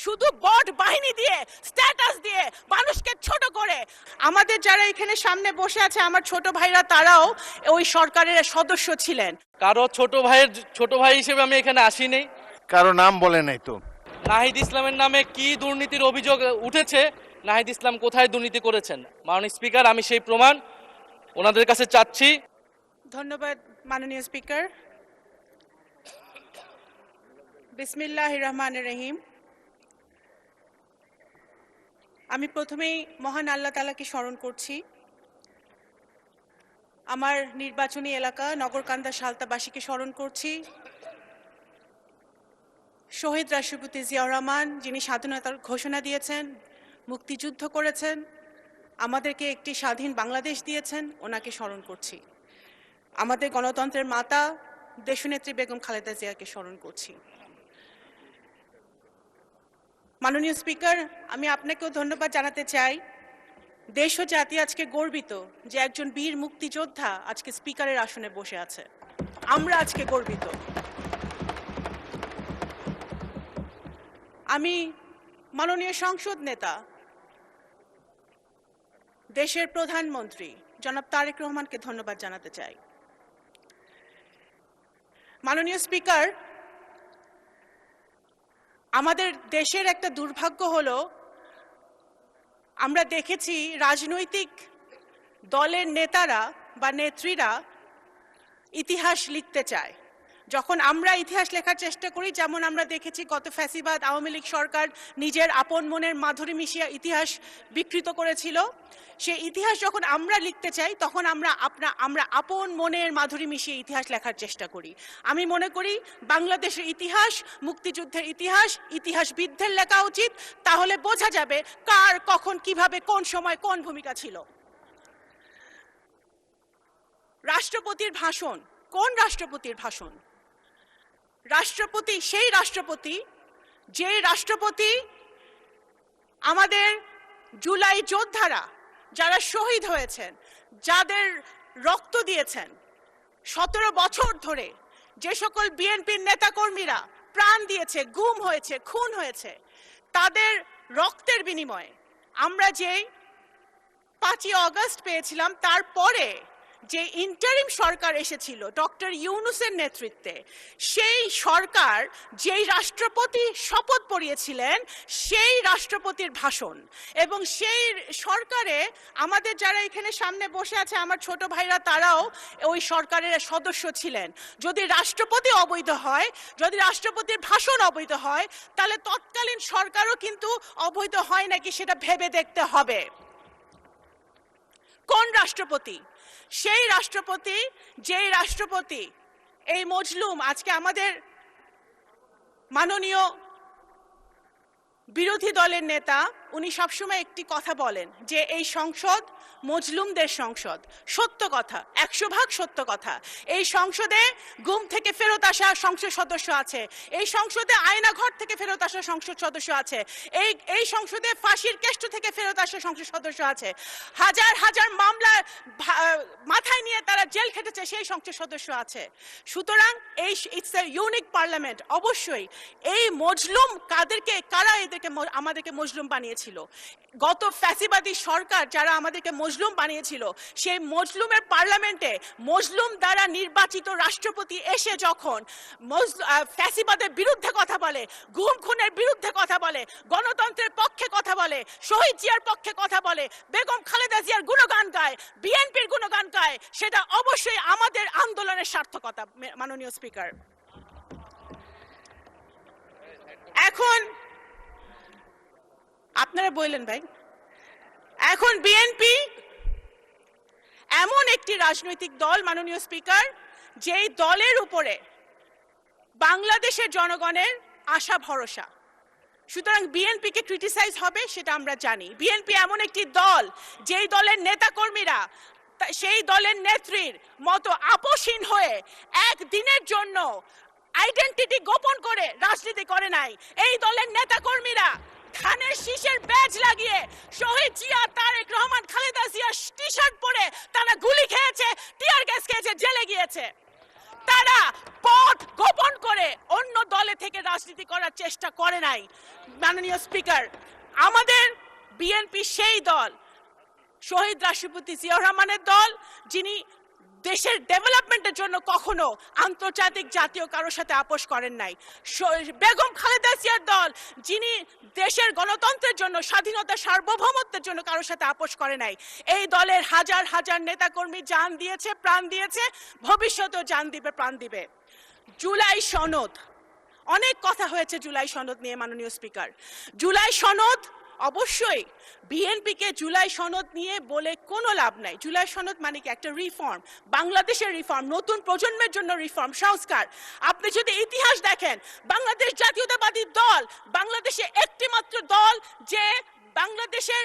শুধু বট বাহিনী দিয়ে, স্ট্যাটাস দিয়ে মানুষকে ছোট করে। আমাদের যারা এখানে সামনে বসে আছে আমার ছোট ভাইরা, তারাও ওই সরকারের সদস্য ছিলেন। কারো ছোট ভাই হিসেবে আমি এখানে আসিনি। কারো নাম বলে নাই তো। নাহিদ ইসলামের নামে কি দুর্নীতির অভিযোগ উঠেছে, নাহিদ ইসলাম কোথায় দুর্নীতি করেছেন, মাননীয় স্পিকার আমি সেই প্রমাণ ওনাদের কাছে চাচ্ছি। ধন্যবাদ মাননীয় স্পিকার। বিসমিল্লাহির রহমানির রহিম। আমি প্রথমেই মহান আল্লাহ তাআলাকে স্মরণ করছি। আমার নির্বাচনী এলাকা নগরকান্দা সালতাবাসীকে স্মরণ করছি। শহীদ রাষ্ট্রপতি জিয়াউর রহমান, যিনি স্বাধীনতার ঘোষণা দিয়েছেন, মুক্তিযুদ্ধ করেছেন, আমাদেরকে একটি স্বাধীন বাংলাদেশ দিয়েছেন, ওনাকে স্মরণ করছি। আমাদের গণতন্ত্রের মাতা দেশনেত্রী বেগম খালেদা জিয়াকে স্মরণ করছি। মাননীয় স্পিকার, আমি আপনাকেও ধন্যবাদ জানাতে চাই। দেশ ও জাতি আজকে গর্বিত যে একজন বীর মুক্তিযোদ্ধা আজকে স্পিকারের আসনে বসে আছে। আমরা আজকে গর্বিত। আমি মাননীয় সংসদ নেতা, দেশের প্রধানমন্ত্রী জনাব তারেক রহমানকে ধন্যবাদ জানাতে চাই। মাননীয় স্পিকার, আমাদের দেশের একটা দুর্ভাগ্য হলো, আমরা দেখেছি রাজনৈতিক দলের নেতারা বা নেত্রীরা ইতিহাস লিখতে চায়। যখন আমরা ইতিহাস লেখার চেষ্টা করি, যেমন আমরা দেখেছি গত ফ্যাসিবাদ আওয়ামী লীগ সরকার নিজের আপন মনের মাধুরী মিশিয়ে ইতিহাস বিকৃত করেছিল, সেই ইতিহাস যখন আমরা লিখতে চাই তখন আমরা আপন মনের মাধুরী মিশিয়ে ইতিহাস লেখার চেষ্টা করি। আমি মনে করি বাংলাদেশের ইতিহাস, মুক্তিযুদ্ধের ইতিহাস ইতিহাসবিদদের লেখা উচিত। তাহলে বোঝা যাবে কার কখন কিভাবে কোন সময় কোন ভূমিকা ছিল। রাষ্ট্রপতির ভাষণ, কোন রাষ্ট্রপতির ভাষণ? রাষ্ট্রপতি সেই রাষ্ট্রপতি যে রাষ্ট্রপতি আমাদের জুলাই যোদ্ধারা যারা শহীদ হয়েছেন, যাদের রক্ত দিয়েছেন 17 বছর ধরে, যে সকল বিএনপির নেতাকর্মীরা প্রাণ দিয়েছে, গুম হয়েছে, খুন হয়েছে, তাদের রক্তের বিনিময়ে আমরা যেই 5ই আগস্ট পেয়েছিলাম, তারপরে যে ইন্টারিম সরকার এসেছিল ডক্টর ইউনূসের নেতৃত্বে, সেই সরকার যেই রাষ্ট্রপতি শপথ পড়িয়েছিলেন সেই রাষ্ট্রপতির ভাষণ, এবং সেই সরকারে আমাদের যারা এখানে সামনে বসে আছে আমার ছোট ভাইরা, তারাও ওই সরকারের সদস্য ছিলেন। যদি রাষ্ট্রপতি অবৈধ হয়, যদি রাষ্ট্রপতির ভাষণ অবৈধ হয়, তাহলে তৎকালীন সরকারও কিন্তু অবৈধ হয় নাকি সেটা ভেবে দেখতে হবে। কোন রাষ্ট্রপতি? সেই রাষ্ট্রপতি যেই রাষ্ট্রপতি এই মজলুম, আজকে আমাদের মাননীয় বিরোধী দলের নেতা উনি সবসময় একটি কথা বলেন যে এই সংসদ মজলুমদের সংসদ। সত্য কথা, 100% সত্য কথা। এই সংসদে গুম থেকে ফেরত আসা সংসদ সদস্য আছে, এই সংসদে আয়নাঘর থেকে ফেরত আসা সংসদ সদস্য আছে, এই সংসদে ফাঁসির কেষ্ট থেকে ফেরত আসা সংসদ সদস্য আছে, হাজার হাজার মামলা মাথায় নিয়ে তারা জেল খেটেছে সেই সংসদ সদস্য আছে। সুতরাং এই ইটস এ ইউনিক পার্লামেন্ট। অবশ্যই এই মজলুম কারা আমাদেরকে মজলুম বানিয়েছিল? গত ফ্যাসিবাদী সরকার যারা আমাদেরকে মজলুম বানিয়েছিল, সেই মজলুমের পার্লামেন্টে মজলুম দ্বারা নির্বাচিত রাষ্ট্রপতি এসে যখন ফ্যাসিবাদের বিরুদ্ধে কথা বলে, গুম খুনের বিরুদ্ধে কথা বলে, গণতন্ত্রের পক্ষে কথা বলে, শহীদ জিয়ার পক্ষে কথা বলে, বেগম খালেদা জিয়ার গুণগান গায়, বিএনপির গুণগান গায়, সেটা অবশ্যই আমাদের আন্দোলনের সার্থকতা। মাননীয় স্পিকার, এখন আপনারা বললেন ভাই, এখন বিএনপি এমন একটি রাজনৈতিক দল মাননীয় স্পিকার, যেই দলের উপরে বাংলাদেশের জনগণের আশা ভরসা। সুতরাং বিএনপিকে ক্রিটিসাইজ হবে সেটা আমরা জানি। বিএনপি এমন একটি দল যেই দলের নেতাকর্মীরা সেই দলের নেত্রীর মতো আপোষহীন হয়ে একদিনের জন্য আইডেন্টিটি গোপন করে রাজনীতি করে নাই। এই দলের নেতাকর্মীরা ধানের শীষের ব্যাজ লাগিয়ে শহীদ জিয়া, তারেক রহমান, খালেদা জিয়ার টি শার্ট পরে তারা গুলি খেয়েছে, টিয়ার গ্যাস খেয়েছে, জেলে গিয়েছে। তারা পথ গোপন করে অন্য দলে থেকে রাজনীতি করার চেষ্টা করে নাই। মাননীয় স্পিকার, আমাদের বিএনপি সেই দল, শহীদ রাষ্ট্রপতি জিয়াউর রহমানের দল, যিনি দেশের ডেভেলপমেন্টের জন্য কখনো আন্তর্জাতিক জাতীয় কারোর সাথে আপোষ করেন নাই। বেগম খালেদা জিয়ার দল, যিনি দেশের গণতন্ত্রের জন্য, স্বাধীনতা সার্বভৌমত্বের জন্য কারোর সাথে আপোষ করে নাই। এই দলের হাজার হাজার নেতাকর্মী জান দিয়েছে, প্রাণ দিয়েছে, ভবিষ্যতেও জান দিবে, প্রাণ দিবে। জুলাই সনদ, অনেক কথা হয়েছে জুলাই সনদ নিয়ে মাননীয় স্পিকার। জুলাই সনদ, অবশ্যই বিএনপিকে জুলাই সনদ নিয়ে বলে কোনো লাভ নাই। জুলাই সনদ মানে কি? একটা রিফর্ম, বাংলাদেশের রিফর্ম, নতুন প্রজন্মের জন্য রিফর্ম, সংস্কার। আপনি যদি ইতিহাস দেখেন, বাংলাদেশ জাতীয়তাবাদী দল বাংলাদেশে একটি মাত্র দল যে বাংলাদেশের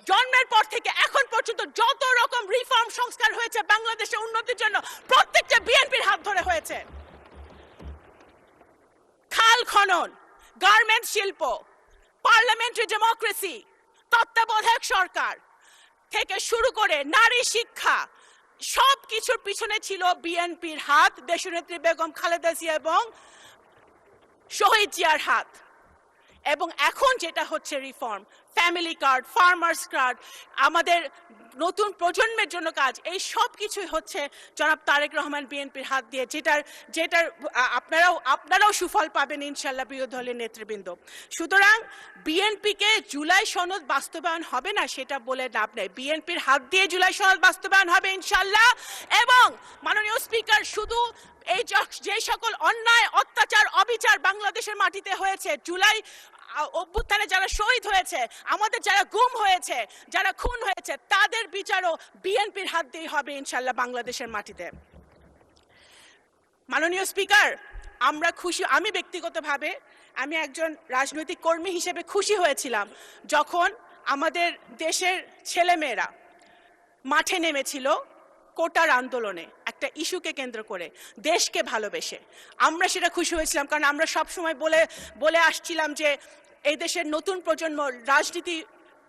জন্মের পর থেকে এখন পর্যন্ত যত রকম রিফর্ম সংস্কার হয়েছে বাংলাদেশের উন্নতির জন্য, প্রত্যেকটা বিএনপির হাত ধরে হয়েছে। খাল খনন, গার্মেন্টস শিল্প, পার্লামেন্টারি ডেমোক্রেসি, তত্ত্বাবধায়ক সরকার থেকে শুরু করে নারী শিক্ষা, সব কিছুর পিছনে ছিল বিএনপির হাত, দেশনেত্রী বেগম খালেদা জিয়া এবং শহীদ জিয়ার হাত। এবং এখন যেটা হচ্ছে reform, family card, farmers card, আমাদের নতুন প্রজন্মের জন্য কাজ, এই সব কিছুই হচ্ছে জনাব তারেক রহমান বিএনপির হাত দিয়ে, যেটার আপনারাও সুফল পাবেন ইনশাল্লাহ বিরোধী দলের নেতৃবৃন্দ। সুতরাং বিএনপিকে জুলাই সনদ বাস্তবায়ন হবে না সেটা বলে লাভ নেই। বিএনপির হাত দিয়ে জুলাই সনদ বাস্তবায়ন হবে ইনশাল্লাহ। এবং মাননীয় স্পিকার, শুধু এই যে সকল অন্যায়, অত্যাচার, অবিচার বাংলাদেশের মাটিতে হয়েছে, জুলাই অভ্যুত্থানে যারা শহীদ হয়েছে, আমাদের যারা গুম হয়েছে, যারা খুন হয়েছে, তাদের বিচারও বিএনপির হাত দিয়ে হবে ইনশাল্লাহ বাংলাদেশের মাটিতে। মাননীয় স্পিকার, আমরা খুশি, আমি ব্যক্তিগতভাবে আমি একজন রাজনৈতিক কর্মী হিসেবে খুশি হয়েছিলাম যখন আমাদের দেশের ছেলেমেয়েরা মাঠে নেমেছিল কোটার আন্দোলনে, একটা ইস্যুকে কেন্দ্র করে, দেশকে ভালোবেসে। আমরা সেটা খুশি হয়েছিলাম, কারণ আমরা সবসময় বলে আসছিলাম যে এই দেশের নতুন প্রজন্ম রাজনীতি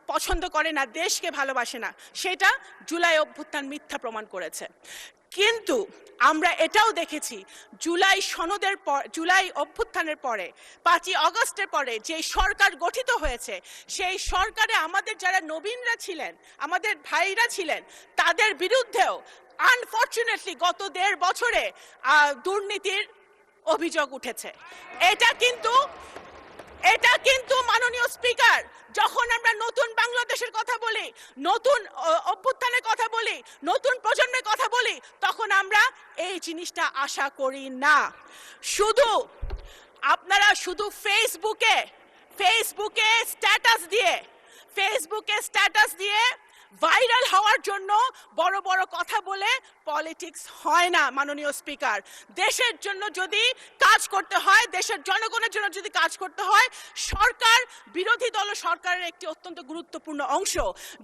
পছন্দ করে না, দেশকে ভালোবাসে না। সেটা জুলাই অভ্যুত্থান মিথ্যা প্রমাণ করেছে। কিন্তু আমরা এটাও দেখেছি জুলাই সনদের পর, জুলাই অভ্যুত্থানের পরে, 5ই আগস্টের পরে যে সরকার গঠিত হয়েছে, সেই সরকারে আমাদের যারা নবীনরা ছিলেন, আমাদের ভাইরা ছিলেন, তাদের বিরুদ্ধেও আনফরচুনেটলি গত 1.5 বছরে দুর্নীতির অভিযোগ উঠেছে। এটা কিন্তু মাননীয় স্পিকার, যখন আমরা নতুন বাংলাদেশের কথা বলি, নতুন অভ্যুত্থানের কথা বলি, নতুন প্রজন্মের কথা বলি, তখন আমরা এই জিনিসটা আশা করি না। আপনারা শুধু ফেসবুকে স্ট্যাটাস দিয়ে ভাইরাল হওয়ার জন্য বড় বড় কথা বলে পলিটিক্স হয় না মাননীয় স্পিকার। দেশের জন্য যদি কাজ করতে হয়, দেশের জনগণের জন্য যদি কাজ করতে হয়, সরকার, বিরোধী দল সরকারের একটি অত্যন্ত গুরুত্বপূর্ণ অংশ,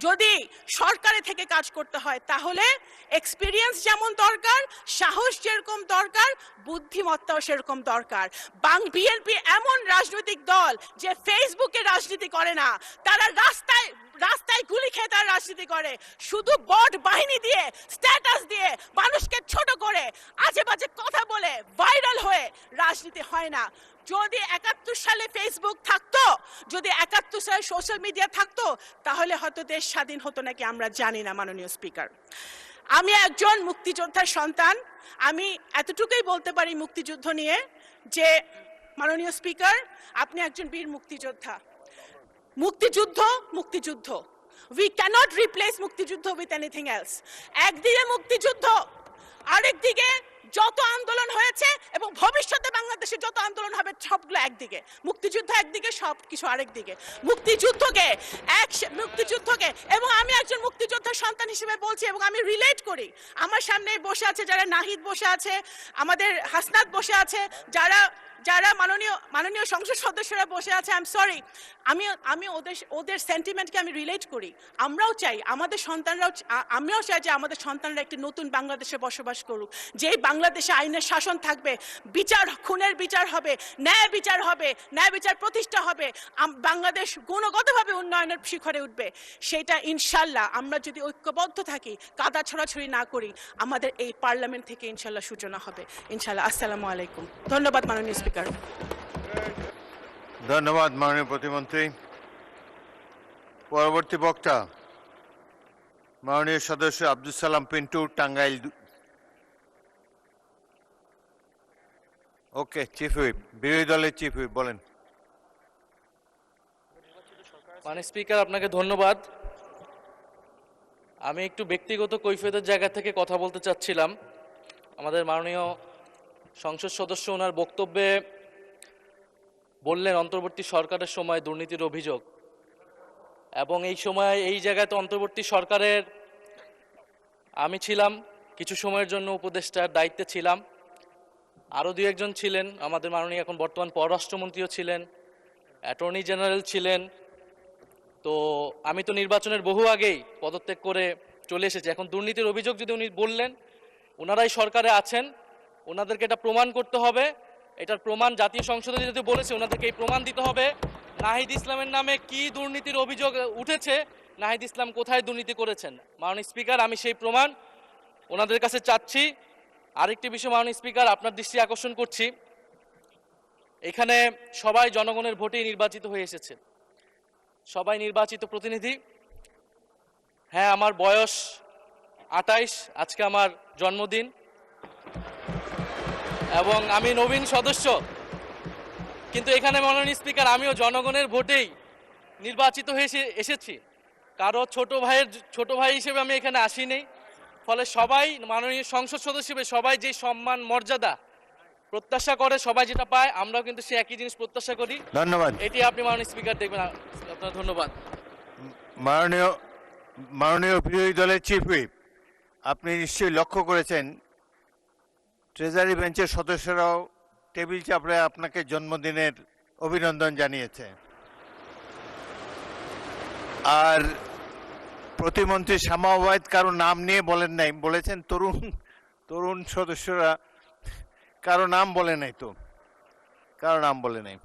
যদি সরকারে থেকে কাজ করতে হয় তাহলে এক্সপিরিয়েন্স যেমন দরকার, সাহস যেরকম দরকার, বুদ্ধিমত্তাও সেরকম দরকার। বিএনপি এমন রাজনৈতিক দল যে ফেসবুকে রাজনীতি করে না, তারা রাস্তায় গুলি খেয়ে তারা রাজনীতি করে, শুধু বট বাহিনী দিয়ে, স্ট্যাটাস দিয়ে, মানুষকে ছোট করে, আজে বাজে কথা বলে, ভাইরাল হয়ে রাজনীতি হয় না। যদি 71 সালে ফেসবুক থাকতো, যদি 71 সালে সোশ্যাল মিডিয়া থাকতো, তাহলে হয়তো দেশ স্বাধীন হতো নাকি আমরা জানি না মাননীয় স্পিকার। আমি একজন মুক্তিযোদ্ধার সন্তান, আমি এতটুকুই বলতে পারি মুক্তিযুদ্ধ নিয়ে যে মাননীয় স্পিকার, আপনি একজন বীর মুক্তিযোদ্ধা। মুক্তিযুদ্ধ we cannot replace মুক্তিযুদ্ধ with anything else. একদিকে মুক্তিযুদ্ধ, আরেকদিকে যত আন্দোলন হয়েছে এবং ভবিষ্যতে বাংলাদেশে যত আন্দোলন হবে সবগুলো একদিকে, মুক্তিযুদ্ধ একদিকে, সবকিছু আরেকদিকে। মুক্তিযুদ্ধকে এবং আমি একজন মুক্তিযোদ্ধার সন্তান হিসেবে বলছি, এবং আমি রিলেট করি। আমার সামনে বসে আছে যারা, নাহিদ বসে আছে, আমাদের হাসনাত বসে আছে, যারা মাননীয় সংসদ সদস্যরা বসে আছে, আই এম সরি, আমি ওদের সেন্টিমেন্টকে আমি রিলেট করি। আমরাও চাই আমাদের সন্তানরাও, আমিও চাই যে আমাদের সন্তানরা একটি নতুন বাংলাদেশে বসবাস করুক, যেই বাংলাদেশে আইনের শাসন থাকবে, বিচার, খুনের বিচার হবে, ন্যায় বিচার হবে, ন্যায় বিচার প্রতিষ্ঠা হবে, বাংলাদেশ গুণগতভাবে উন্নয়নের শিখরে উঠবে। সেটা ইনশাল্লাহ আমরা যদি ঐক্যবদ্ধ থাকি, কাদা ছড়াছড়ি না করি, আমাদের এই পার্লামেন্ট থেকে ইনশাল্লাহ সূচনা হবে ইনশাল্লাহ। আসসালামু আলাইকুম। ধন্যবাদ মাননীয় স্পিকার। ধন্যবাদ মাননীয় প্রতিমন্ত্রী। পরবর্তী বক্তা মাননীয় সদস্য আব্দুল সালাম পিন্টু, টাঙ্গাইল। ওকে, চিফ হুইপ, বিরোধী দলের চিফ হুইপ, বলেন। মাননীয় স্পিকার, আপনাকে ধন্যবাদ। আমি একটু ব্যক্তিগত কৈফিয়তের জায়গা থেকে কথা বলতে চাচ্ছিলাম। আমাদের মাননীয় সংসদ সদস্য ওনার বক্তব্যে বললেন অন্তর্বর্তী সরকারের সময় দুর্নীতির অভিযোগ, এবং এই সময় এই জায়গায় তো অন্তর্বর্তী সরকারের আমি ছিলাম, কিছু সময়ের জন্য উপদেষ্টার দায়িত্বে ছিলাম, আরও দু একজন ছিলেন, আমাদের মাননীয় এখন বর্তমান পররাষ্ট্রমন্ত্রীও ছিলেন, অ্যাটর্নি জেনারেল ছিলেন। তো আমি তো নির্বাচনের বহু আগেই পদত্যাগ করে চলে এসেছি। এখন দুর্নীতির অভিযোগ যদি উনি বললেন, ওনারাই সরকারে আছেন, ওনাদেরকে এটা প্রমাণ করতে হবে। এটার প্রমাণ জাতীয় সংসদে যেহেতু বলেছে, ওনাদেরকে এই প্রমাণ দিতে হবে নাহিদ ইসলামের নামে কি দুর্নীতির অভিযোগ উঠেছে, নাহিদ ইসলাম কোথায় দুর্নীতি করেছেন। মাননীয় স্পিকার, আমি সেই প্রমাণ ওনাদের কাছে চাচ্ছি। আরেকটি বিষয় মাননীয় স্পিকার, আপনার দৃষ্টি আকর্ষণ করছি, এখানে সবাই জনগণের ভোটেই নির্বাচিত হয়ে এসেছে, সবাই নির্বাচিত প্রতিনিধি। হ্যাঁ, আমার বয়স 28, আজকে আমার জন্মদিন, এবং আমি নবীন সদস্য, কিন্তু এখানে মাননীয় স্পিকার আমিও জনগণের ভোটেই নির্বাচিত হয়ে এসেছি। কারো ছোট ভাই হিসেবে আমি এখানে আসিনি। ফলে সবাই মাননীয় সংসদ সদস্য হিসেবে সবাই যে সম্মান মর্যাদা প্রত্যাশা করে, সবাই যেটা পায়, আমরাও কিন্তু সে একই জিনিস প্রত্যাশা করি। ধন্যবাদ। এটি আপনি মাননীয় স্পিকার দেখবেন। আপনার ধন্যবাদ। মাননীয় বিরোধী দলের চিফ হুইপ, আপনি নিশ্চয়ই লক্ষ্য করেছেন ট্রেজারি বেঞ্চের সদস্যরাও টেবিল চাপড়ে আপনাকে জন্মদিনের অভিনন্দন জানিয়েছে। আর প্রতিমন্ত্রী শামা ওবায়দ কারো নাম নিয়ে বলেন নাই, বলেছেন তরুণ সদস্যরা, কারো নাম বলে নাই, তো কারো নাম বলে নাই।